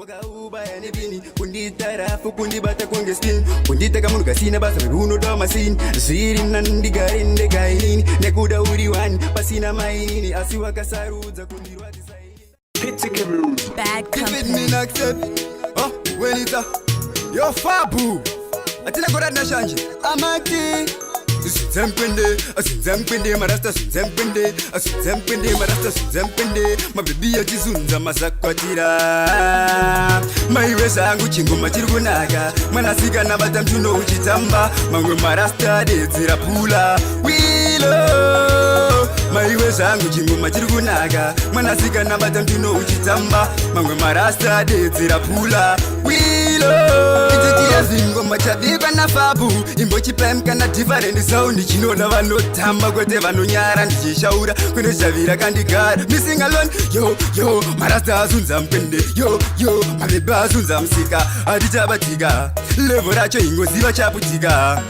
Wakauba yani bini kunditarafu kundibata konge skin kunditaka munu kasina basa bebuno do masin ziri nandigarinde gaini nekuda uriwani pasina mainini asiwa kasaruza kundirwa tisaini Bad company. me accept oh when it's a yo fabu atina korana shanje amati Zempende, marasta zempende, marasta zempende, mabibi ya chizunza masakwatira. Maiwe sangu chingoma chirukunaga, manasika na bata mchuno uchitamba, mangwe marasta dezira pula. Wilo, maiwe sangu chingoma chirukunaga, manasika na bata mchuno uchitamba, mangwe marasta dezira pula. Wilo, ititia zingo machabika na fabu, imbo chipemka na different sound chinoda vanotamba kwete vanonyara ndichishaura kwene shavira kandigara missing alone yo marasta azunza mpende yo mabebe azunza msika atichabatika level racho ingoziva chaputika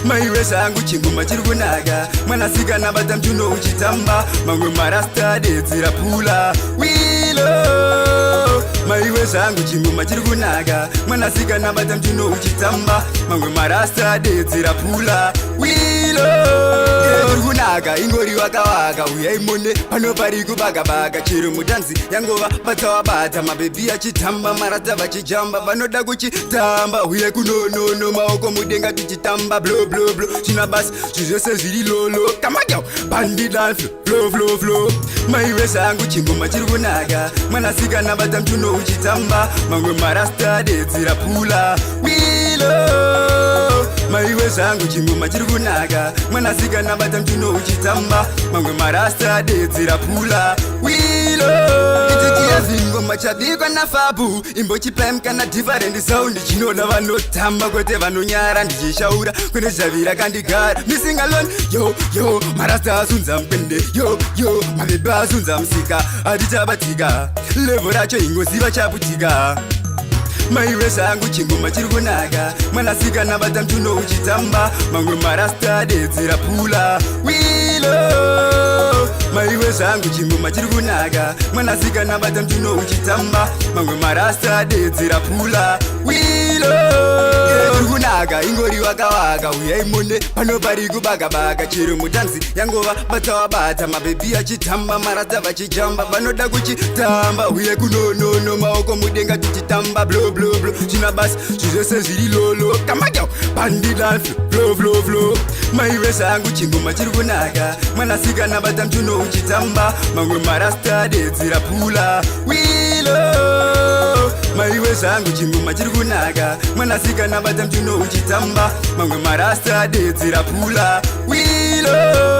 maiwe sangu chingoma chirukunaga mwanasika nabata mchuno uchitamba mamwe marasta dezira pula wilo maiwe sangu chingoma chirukunaga mwanasika nabata mchuno uchitamba mamwe marasta dezira pula wilo chirukunaga ingori wakawaka uyaimone pano pari kubagabaga chiri mutanzi yangova batawabata mabebi achitamba marasta vachijamba vanoda kuchitamba uye kunonono maoko mudenga tichitamba blo blo blo china basi chizose zviri lolo kamakyaw bandi dance flow maiwe sangu chingoma chirukunaga mwanasika nabata mchuno uchitamba mamwe marasta dezira pula wilo maiwe sangu chingoma chirukunaga mwanasika nabata mchuno uchitamba mamwe marasta dezira pula wilo ititia zingoma chabikwa na fabu imbo chipemka na different sound chinoda vanotamba kwete vanonyara ndichishaura kwene shavira kandigara missing alone yo marasta azunza mpende yo mabebe azunza msika atichabatika level racho ingoziva chaputika maiwe sangu chingoma chirukunaga mwanasika nabata mchuno uchitamba mamwe marasta dezira pula wilo maiwe sangu chingoma chirukunaga mwanasika nabata mchuno uchitamba mamwe marasta dezira pula wilo chirukunaga ingori wakawaka uyaimone pano pari kubagabaga chiri mutanzi yangova batawabata mabebi achitamba marasta vachijamba vanoda kuchitamba uye kunonono maoko mudenga tichitamba blo china basi chizose zviri lolo kamakyaw bandi dance flow maiwe sangu chingoma chirukunaga mwanasika nabata mchuno uchitamba mamwe marasta dezira pula wilo maiwe sangu chingoma chirukunaga mwanasika nabata mchuno uchitamba mamwe marasta dezira pula wilo